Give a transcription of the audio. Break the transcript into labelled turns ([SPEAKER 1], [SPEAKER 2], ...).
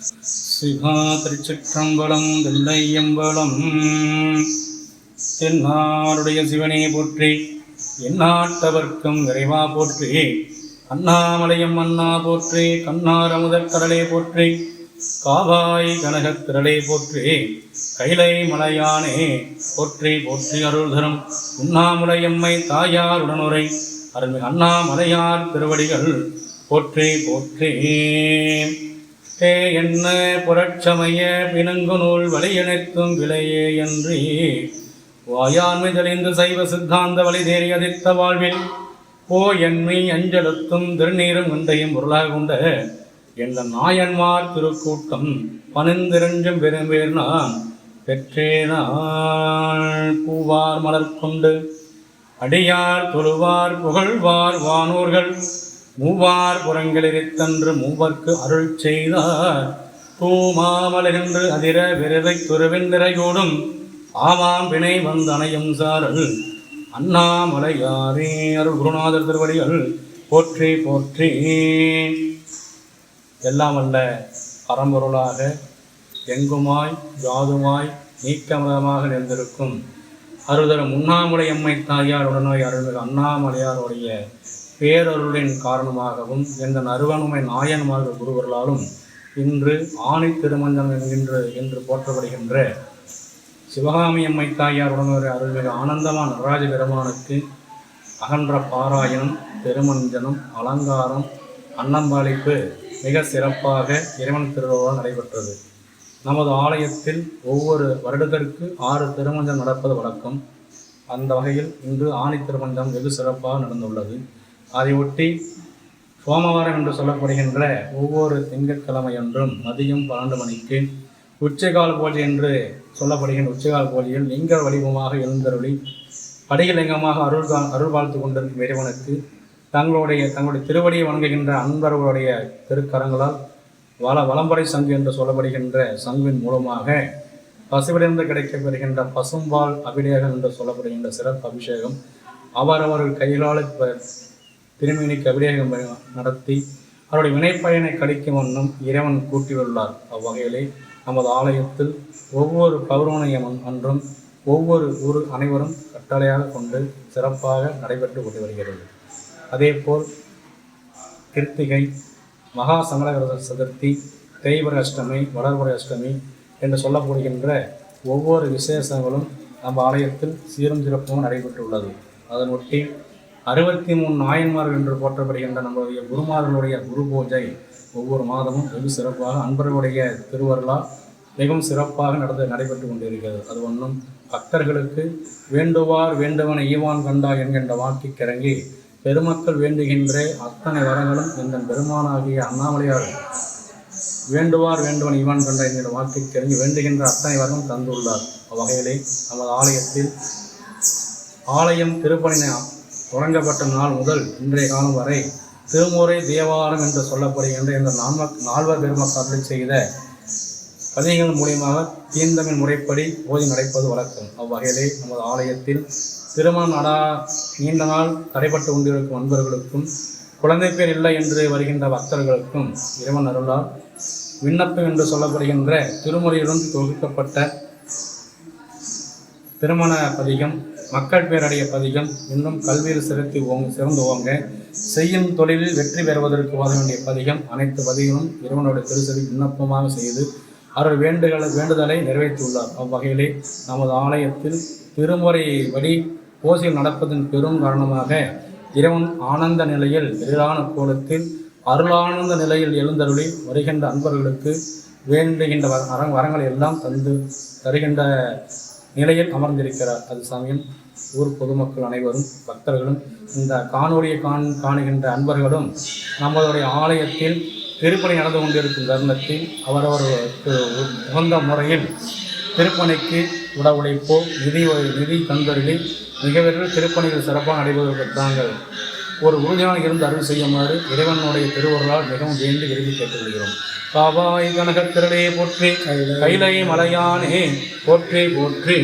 [SPEAKER 1] சிவா திருச்சிற்றம்பலம் தில்லையம்பலம். தென்னாருடைய சிவனே போற்றி, எந்நாட்டவர்க்கும் விரைவா போற்றி. அண்ணாமலையம் அண்ணா போற்றி, கண்ணார் அமுதக் கடலே போற்றி. காவாய் கனகத் திரளே போற்றி, கைலை மலையானே போற்றி போற்றி. அருள் தரும் உண்ணாமுலையம்மை தாயார் உடனுரை அருள்மிகு அண்ணாமலையார் திருவடிகள் போற்றி போற்றி. என்ன புரட்சமய பிணங்கு நூல் வழியனைத்தும் விலையே அன்றி வாயாண்மை தெளிந்து சைவ சித்தாந்த வழி தேறி அதிர்த்த வாழ்வில் ஓ என்மை அஞ்சலுத்தும் திருநீரும் குண்டையும் பொருளாக கொண்ட என்ற நாயன்மார் திருக்கூட்டம் பனிந்திரஞ்சும் பெரும்பேர் நான் பெற்றேனாள். பூவார் மலர் கொண்டு அடியார் தொழுவார் புகழ்வார் வானோர்கள் மூவார் புறங்களிரித்தன்று மூவர்க்கு அருள் செய்தார். தூமாமலென்று அதிர விரவை துருவெந்திரையோடும் ஆமாம் வினை வந்தனையும் சாரல் அண்ணாமலையாரே. அருள் குருநாதர் திருவடிகள் போற்றி போற்றி. எல்லாம் அல்ல பரம்பொருளாக எங்குமாய் யாதுமாய் நீக்கமதமாக நின்றிருக்கும் அருள்தரும் உண்ணாமுலையம்மை தாயார் உடனோய் அருள்மிகு அண்ணாமலையாருடைய பேரருளின் காரணமாகவும் எந்த நறுவனுமை நாயன்மார்கள் குருவர்களாலும் இன்று ஆணி திருமஞ்சம் என்று போற்றப்படுகின்ற சிவகாமி அம்மை தாயார் உடனே அருள்மிகு ஆனந்தமான நடராஜ பெருமானுக்கு அகன்ற பாராயணம், திருமஞ்சனம், அலங்காரம், அன்னம்பாளிப்பு மிக சிறப்பாக இறைவன் திருவிழா நடைபெற்றது. நமது ஆலயத்தில் ஒவ்வொரு வருடத்திற்கு 6 திருமஞ்சம் நடப்பது வழக்கம். அந்த வகையில் இன்று ஆணி திருமஞ்சம் வெகு சிறப்பாக நடந்துள்ளது. அதை ஒட்டி சோமவாரம் என்று சொல்லப்படுகின்ற ஒவ்வொரு திங்கட்கிழமை என்றும் மதியம் 12 மணிக்கு உச்சிகால பூஜை என்று சொல்லப்படுகின்ற உச்சிகால பூஜையில் லிங்க வடிவமாக எழுந்தருளி படிகலிங்கமாக அருள் வாழ்த்து கொண்டிருக்கும் இறைவனுக்கு தங்களுடைய திருவடியை வணங்குகின்ற அன்பர்களுடைய திருக்கரங்களால் வலம்பறை சங்கு என்று சொல்லப்படுகின்ற சங்குவின் மூலமாக பசுவிலிருந்து கிடைக்கப்பெறுகின்ற பசும்பால் அபிஷேகம் என்று சொல்லப்படுகின்ற சிறப்பு அபிஷேகம் அவரவர்கள் கைகளால் திருமேனிக்கு அபிஷேகம் நடத்தி அவருடைய வினைப்பயனை கழிக்கும் வண்ணம் இறைவன் கூட்டியுள்ளார். அவ்வகையிலே நமது ஆலயத்தில் ஒவ்வொரு பௌர்ணமியம் அன்றும் ஒவ்வொரு ஊர் அனைவரும் கட்டளையாக கொண்டு சிறப்பாக நடைபெற்று கொண்டு வருகிறது. அதேபோல் கிருத்திகை, மகா சங்கடகர சதுர்த்தி, தேய்பிறை அஷ்டமி, வளர்பிறை அஷ்டமி என்று சொல்லப்படுகின்ற ஒவ்வொரு விசேஷங்களும் நம்ம ஆலயத்தில் சீரும் சிறப்பும் நடைபெற்றுள்ளது. அதனொட்டி 63 நாயன்மார்கள் என்று போற்றப்படுகின்ற நம்முடைய குருமார்களுடைய குரு பூஜை ஒவ்வொரு மாதமும் வெகு சிறப்பாக அன்பர்களுடைய திருவருளால் மிகவும் சிறப்பாக நடைபெற்று கொண்டிருக்கிறது. அது ஒன்றும் பக்தர்களுக்கு வேண்டுவார் வேண்டுவன ஈவான் கண்டா என்கின்ற வாக்கிற்கிறங்கி பெருமக்கள் வேண்டுகின்ற அத்தனை வரங்களும் இந்த பெருமானாகிய அண்ணாமலையார் வேண்டுவார் வேண்டுவன் ஈவான் கண்டா என்கின்ற வாக்கிற்கிறங்கி வேண்டுகின்ற அத்தனை வரங்களும் தந்துள்ளார். அவ்வகையிலே நமது ஆலயத்தில் ஆலயம் திருப்பணி தொடங்கப்பட்ட நாள் முதல் இன்றைய காலம் வரை திருமுறை தேவாரம் என்று சொல்லப்படுகின்ற இந்த நால்வர் பெருமக்கள் செய்த பதிகள் மூலியமாக தீந்தமிழ் முறைப்படி பூஜை நடைப்பது வழக்கம். அவ்வகையிலே நமது ஆலயத்தில் திருமணம் நீண்ட நாள் தடைப்பட்டு கொண்டிருக்கும் அன்பர்களுக்கும் குழந்தை பேர் இல்லை என்று வருகின்ற பக்தர்களுக்கும் இறைவன் அருளால் விண்ணப்பம் என்று சொல்லப்படுகின்ற திருமுறையுடன் தொகுக்கப்பட்ட திருமண பதிகம், மக்கள் பேரடைய பதிகம், இன்னும் கல்வியில் சிறந்து ஓங்க, செய்யும் தொழிலில் வெற்றி பெறுவதற்கு ஓத வேண்டிய பதிகம், அனைத்து பதிகளும் இறைவனுடைய திருச்சபை விண்ணப்பமாக செய்து அவர் வேண்டுதலை நிறைவேற்றியுள்ளார். அவ்வகையிலே நமது ஆலயத்தில் திருமுறை வழி பூஜைகள் நடப்பதன் பெரும் காரணமாக இறைவன் ஆனந்த நிலையில் எதிரான கோலத்தில் அருளானந்த நிலையில் எழுந்தருளி வருகின்ற அன்பர்களுக்கு வேண்டுகின்ற வரங்களை எல்லாம் தருகின்ற நிலையில் அமர்ந்திருக்கிறார். அது சமயம் ஊர் பொதுமக்கள் அனைவரும் பக்தர்களும் இந்த காணொலியை காணுகின்ற அன்பர்களும் நம்மளுடைய ஆலயத்தில் திருப்பணி நடந்து கொண்டிருக்கும் தருணத்தில் அவரவருக்கு உகந்த முறையில் திருப்பணிக்கு உட உழைப்போ நிதி தந்தருளி மிக விரைவில் திருப்பணிகள் சிறப்பாக நடைபெறுவதற்கு தாங்கள் ஒரு உறுதியான இருந்து அருள் செய்யுமாறு இறைவனுடைய திருவருளால் மிகவும் வேண்டி விரும்பி கேட்டுக்கொள்கிறோம். காவாய் கனகத்திரளே போற்றி, கைலை மலையானே போற்றி போற்றி.